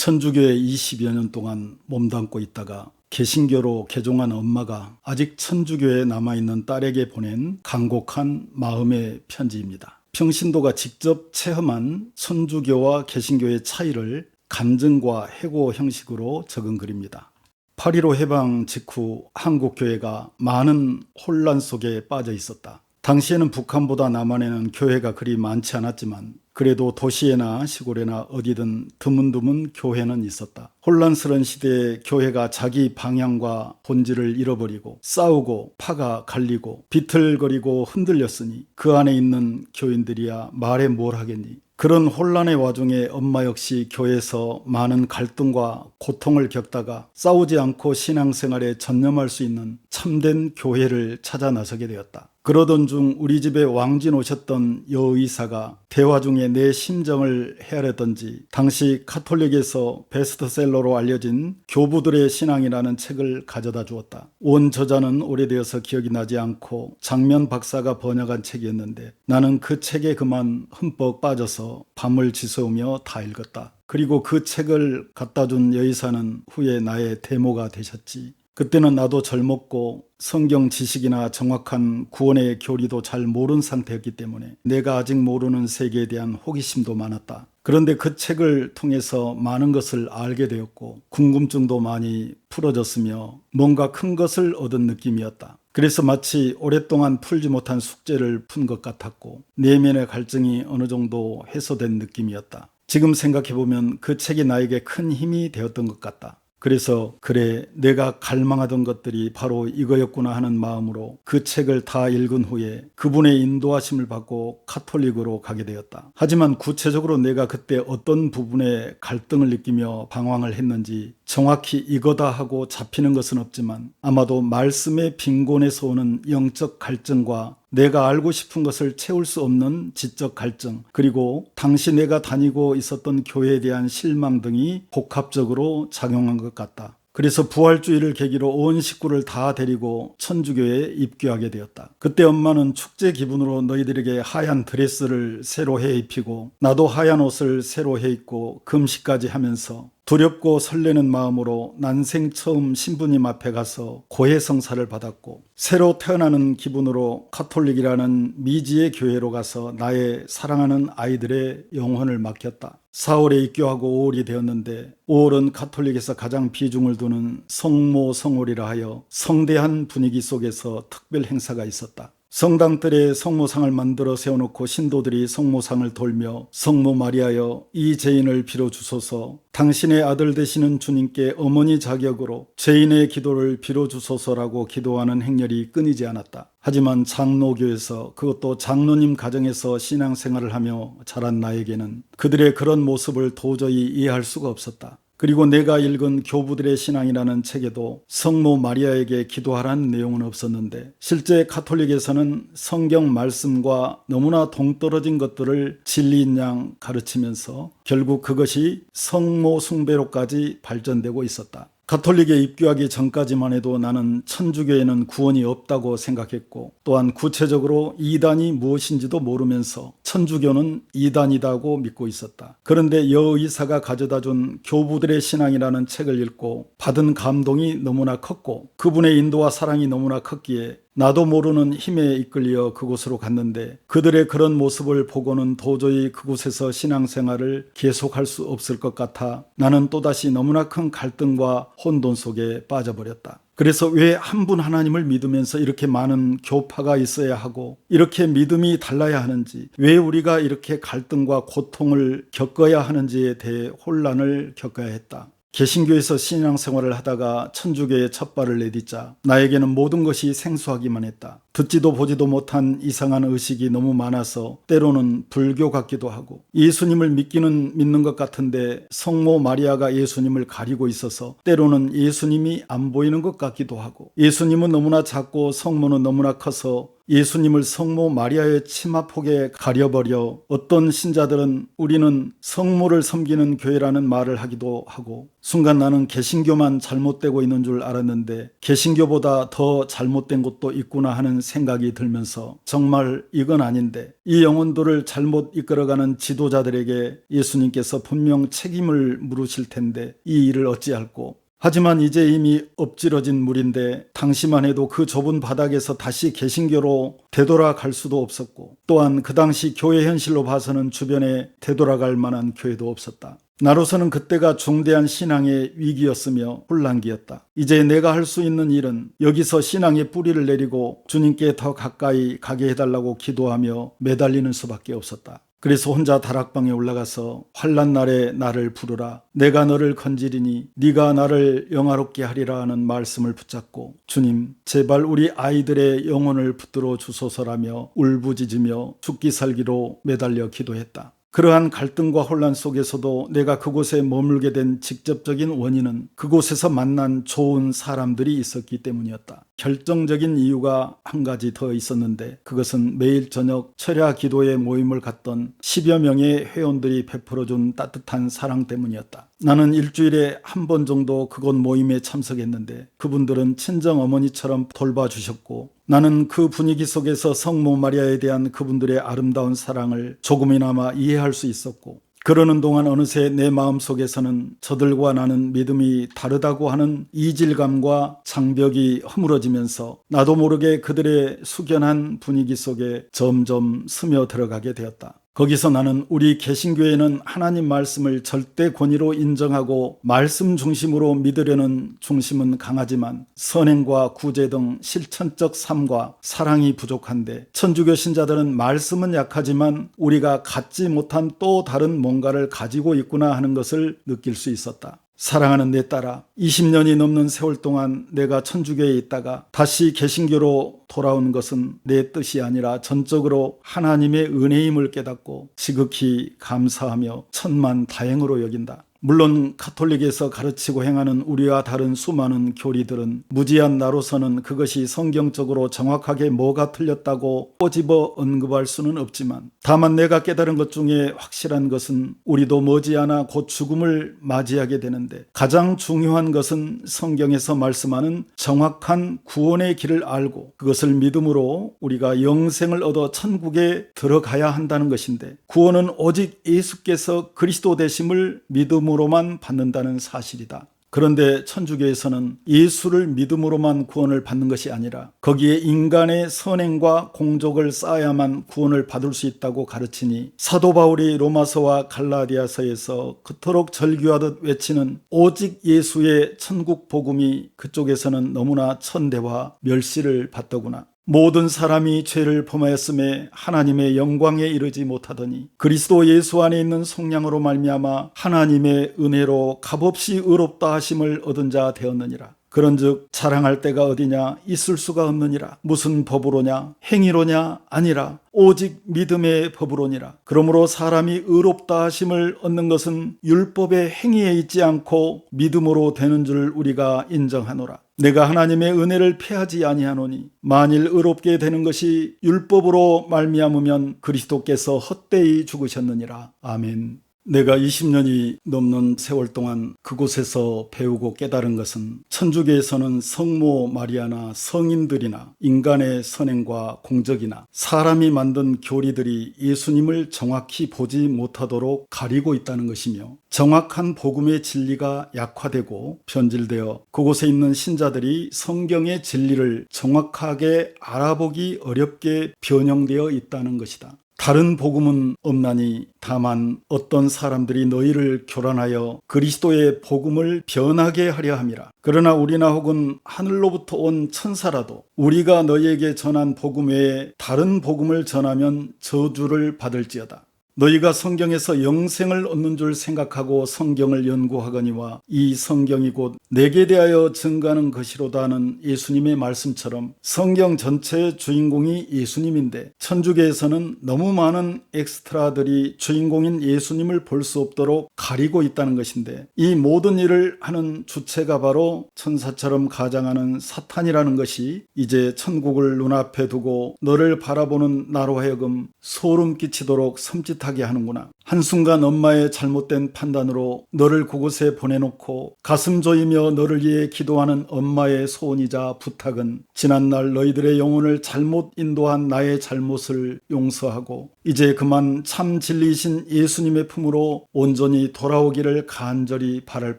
천주교에 20여 년 동안 몸담고 있다가 개신교로 개종한 엄마가 아직 천주교에 남아있는 딸에게 보낸 간곡한 마음의 편지입니다. 평신도가 직접 체험한 천주교와 개신교의 차이를 간증과 해고 형식으로 적은 글입니다. 8.15 해방 직후 한국교회가 많은 혼란 속에 빠져 있었다. 당시에는 북한보다 남한에는 교회가 그리 많지 않았지만 그래도 도시에나 시골에나 어디든 드문드문 교회는 있었다. 혼란스러운 시대에 교회가 자기 방향과 본질을 잃어버리고 싸우고 파가 갈리고 비틀거리고 흔들렸으니 그 안에 있는 교인들이야 말해 뭘 하겠니. 그런 혼란의 와중에 엄마 역시 교회에서 많은 갈등과 고통을 겪다가 싸우지 않고 신앙생활에 전념할 수 있는 참된 교회를 찾아 나서게 되었다. 그러던 중 우리 집에 왕진 오셨던 여의사가 대화 중에 내 심정을 헤아렸던지 당시 카톨릭에서 베스트셀러로 알려진 교부들의 신앙이라는 책을 가져다 주었다. 원 저자는 오래되어서 기억이 나지 않고 장면 박사가 번역한 책이었는데 나는 그 책에 그만 흠뻑 빠져서 밤을 지새우며 다 읽었다. 그리고 그 책을 갖다 준 여의사는 후에 나의 대모가 되셨지. 그때는 나도 젊었고 성경 지식이나 정확한 구원의 교리도 잘 모르는 상태였기 때문에 내가 아직 모르는 세계에 대한 호기심도 많았다. 그런데 그 책을 통해서 많은 것을 알게 되었고 궁금증도 많이 풀어졌으며 뭔가 큰 것을 얻은 느낌이었다. 그래서 마치 오랫동안 풀지 못한 숙제를 푼 것 같았고 내면의 갈증이 어느 정도 해소된 느낌이었다. 지금 생각해보면 그 책이 나에게 큰 힘이 되었던 것 같다. 그래서 그래 내가 갈망하던 것들이 바로 이거였구나 하는 마음으로 그 책을 다 읽은 후에 그분의 인도하심을 받고 카톨릭으로 가게 되었다. 하지만 구체적으로 내가 그때 어떤 부분에 갈등을 느끼며 방황을 했는지 정확히 이거다 하고 잡히는 것은 없지만 아마도 말씀의 빈곤에서 오는 영적 갈증과 내가 알고 싶은 것을 채울 수 없는 지적 갈증, 그리고 당시 내가 다니고 있었던 교회에 대한 실망 등이 복합적으로 작용한 것 같다. 그래서 부활주의를 계기로 온 식구를 다 데리고 천주교에 입교하게 되었다. 그때 엄마는 축제 기분으로 너희들에게 하얀 드레스를 새로 해 입히고 나도 하얀 옷을 새로 해 입고 금식까지 하면서 두렵고 설레는 마음으로 난생 처음 신부님 앞에 가서 고해성사를 받았고 새로 태어나는 기분으로 카톨릭이라는 미지의 교회로 가서 나의 사랑하는 아이들의 영혼을 맡겼다. 4월에 입교하고 5월이 되었는데 5월은 카톨릭에서 가장 비중을 두는 성모성월이라 하여 성대한 분위기 속에서 특별 행사가 있었다. 성당들의 성모상을 만들어 세워놓고 신도들이 성모상을 돌며 성모 마리아여 이 죄인을 빌어주소서, 당신의 아들 되시는 주님께 어머니 자격으로 죄인의 기도를 빌어주소서라고 기도하는 행렬이 끊이지 않았다. 하지만 장로교에서, 그것도 장로님 가정에서 신앙생활을 하며 자란 나에게는 그들의 그런 모습을 도저히 이해할 수가 없었다. 그리고 내가 읽은 교부들의 신앙이라는 책에도 성모 마리아에게 기도하라는 내용은 없었는데 실제 카톨릭에서는 성경 말씀과 너무나 동떨어진 것들을 진리인 양 가르치면서 결국 그것이 성모 숭배로까지 발전되고 있었다. 가톨릭에 입교하기 전까지만 해도 나는 천주교에는 구원이 없다고 생각했고 또한 구체적으로 이단이 무엇인지도 모르면서 천주교는 이단이다고 믿고 있었다. 그런데 여의사가 가져다준 교부들의 신앙이라는 책을 읽고 받은 감동이 너무나 컸고 그분의 인도와 사랑이 너무나 컸기에 나도 모르는 힘에 이끌려 그곳으로 갔는데 그들의 그런 모습을 보고는 도저히 그곳에서 신앙생활을 계속할 수 없을 것 같아 나는 또다시 너무나 큰 갈등과 혼돈 속에 빠져버렸다. 그래서 왜 한 분 하나님을 믿으면서 이렇게 많은 교파가 있어야 하고 이렇게 믿음이 달라야 하는지, 왜 우리가 이렇게 갈등과 고통을 겪어야 하는지에 대해 혼란을 겪어야 했다. 개신교에서 신앙생활을 하다가 천주교에 첫 발을 내딛자 나에게는 모든 것이 생소하기만 했다. 듣지도 보지도 못한 이상한 의식이 너무 많아서 때로는 불교 같기도 하고 예수님을 믿기는 믿는 것 같은데 성모 마리아가 예수님을 가리고 있어서 때로는 예수님이 안 보이는 것 같기도 하고 예수님은 너무나 작고 성모는 너무나 커서 예수님을 성모 마리아의 치마폭에 가려버려 어떤 신자들은 우리는 성모를 섬기는 교회라는 말을 하기도 하고, 순간 나는 개신교만 잘못되고 있는 줄 알았는데 개신교보다 더 잘못된 것도 있구나 하는 생각이 들면서 정말 이건 아닌데, 이 영혼들을 잘못 이끌어가는 지도자들에게 예수님께서 분명 책임을 물으실 텐데 이 일을 어찌할꼬. 하지만 이제 이미 엎질러진 물인데 당시만 해도 그 좁은 바닥에서 다시 개신교로 되돌아갈 수도 없었고, 또한 그 당시 교회 현실로 봐서는 주변에 되돌아갈 만한 교회도 없었다. 나로서는 그때가 중대한 신앙의 위기였으며 혼란기였다. 이제 내가 할 수 있는 일은 여기서 신앙의 뿌리를 내리고 주님께 더 가까이 가게 해달라고 기도하며 매달리는 수밖에 없었다. 그래서 혼자 다락방에 올라가서 환난 날에 나를 부르라, 내가 너를 건지리니 네가 나를 영화롭게 하리라 하는 말씀을 붙잡고, 주님 제발 우리 아이들의 영혼을 붙들어 주소서라며 울부짖으며 죽기 살기로 매달려 기도했다. 그러한 갈등과 혼란 속에서도 내가 그곳에 머물게 된 직접적인 원인은 그곳에서 만난 좋은 사람들이 있었기 때문이었다. 결정적인 이유가 한 가지 더 있었는데, 그것은 매일 저녁 철야 기도회 모임을 갔던 10여 명의 회원들이 베풀어준 따뜻한 사랑 때문이었다. 나는 일주일에 한 번 정도 그곳 모임에 참석했는데 그분들은 친정 어머니처럼 돌봐주셨고, 나는 그 분위기 속에서 성모 마리아에 대한 그분들의 아름다운 사랑을 조금이나마 이해할 수 있었고, 그러는 동안 어느새 내 마음속에서는 저들과 나는 믿음이 다르다고 하는 이질감과 장벽이 허물어지면서 나도 모르게 그들의 숙연한 분위기 속에 점점 스며들어가게 되었다. 거기서 나는 우리 개신교회는 하나님 말씀을 절대 권위로 인정하고 말씀 중심으로 믿으려는 중심은 강하지만 선행과 구제 등 실천적 삶과 사랑이 부족한데, 천주교 신자들은 말씀은 약하지만 우리가 갖지 못한 또 다른 뭔가를 가지고 있구나 하는 것을 느낄 수 있었다. 사랑하는 내 딸아, 20년이 넘는 세월 동안 내가 천주교에 있다가 다시 개신교로 돌아온 것은 내 뜻이 아니라 전적으로 하나님의 은혜임을 깨닫고 지극히 감사하며 천만 다행으로 여긴다. 물론 가톨릭에서 가르치고 행하는 우리와 다른 수많은 교리들은 무지한 나로서는 그것이 성경적으로 정확하게 뭐가 틀렸다고 꼬집어 언급할 수는 없지만, 다만 내가 깨달은 것 중에 확실한 것은 우리도 머지않아 곧 죽음을 맞이하게 되는데, 가장 중요한 것은 성경에서 말씀하는 정확한 구원의 길을 알고 그것을 믿음으로 우리가 영생을 얻어 천국에 들어가야 한다는 것인데, 구원은 오직 예수께서 그리스도 되심을 믿음으로만 받는다는 사실이다. 그런데 천주교에서는 예수를 믿음으로만 구원을 받는 것이 아니라 거기에 인간의 선행과 공적을 쌓아야만 구원을 받을 수 있다고 가르치니, 사도 바울이 로마서와 갈라디아서에서 그토록 절규하듯 외치는 오직 예수의 천국 복음이 그쪽에서는 너무나 천대와 멸시를 받더구나. 모든 사람이 죄를 범하였음에 하나님의 영광에 이르지 못하더니 그리스도 예수 안에 있는 속량으로 말미암아 하나님의 은혜로 값없이 의롭다 하심을 얻은 자 되었느니라. 그런즉 자랑할 데가 어디냐? 있을 수가 없느니라. 무슨 법으로냐? 행위로냐? 아니라 오직 믿음의 법으로니라. 그러므로 사람이 의롭다 하심을 얻는 것은 율법의 행위에 있지 않고 믿음으로 되는 줄 우리가 인정하노라. 내가 하나님의 은혜를 패하지 아니하노니 만일 의롭게 되는 것이 율법으로 말미암으면 그리스도께서 헛되이 죽으셨느니라. 아멘. 내가 20년이 넘는 세월 동안 그곳에서 배우고 깨달은 것은, 천주교에서는 성모 마리아나 성인들이나 인간의 선행과 공적이나 사람이 만든 교리들이 예수님을 정확히 보지 못하도록 가리고 있다는 것이며, 정확한 복음의 진리가 약화되고 변질되어 그곳에 있는 신자들이 성경의 진리를 정확하게 알아보기 어렵게 변형되어 있다는 것이다. 다른 복음은 없나니 다만 어떤 사람들이 너희를 교란하여 그리스도의 복음을 변하게 하려 함이라. 그러나 우리나 혹은 하늘로부터 온 천사라도 우리가 너희에게 전한 복음 외에 다른 복음을 전하면 저주를 받을지어다. 너희가 성경에서 영생을 얻는 줄 생각하고 성경을 연구하거니와 이 성경이 곧 내게 대하여 증거하는 것이로다는 예수님의 말씀처럼 성경 전체의 주인공이 예수님인데 천주교에서는 너무 많은 엑스트라들이 주인공인 예수님을 볼 수 없도록 가리고 있다는 것인데, 이 모든 일을 하는 주체가 바로 천사처럼 가장하는 사탄이라는 것이 이제 천국을 눈앞에 두고 너를 바라보는 나로 하여금 소름 끼치도록 섬찟하게 하는구나. 한순간 엄마의 잘못된 판단으로 너를 그곳에 보내놓고 가슴 조이며 너를 위해 기도하는 엄마의 소원이자 부탁은 지난날 너희들의 영혼을 잘못 인도한 나의 잘못을 용서하고 이제 그만 참 진리이신 예수님의 품으로 온전히 돌아오기를 간절히 바랄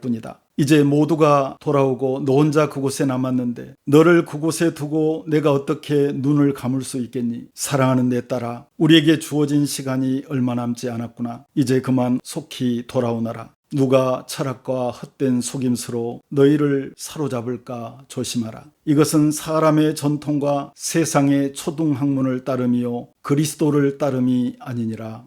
뿐이다. 이제 모두가 돌아오고 너 혼자 그곳에 남았는데 너를 그곳에 두고 내가 어떻게 눈을 감을 수 있겠니? 사랑하는 내 딸아, 우리에게 주어진 시간이 얼마 남지 않았구나. 이제 그만 속히 돌아오너라. 누가 철학과 헛된 속임수로 너희를 사로잡을까 조심하라. 이것은 사람의 전통과 세상의 초등학문을 따름이요 그리스도를 따름이 아니니라.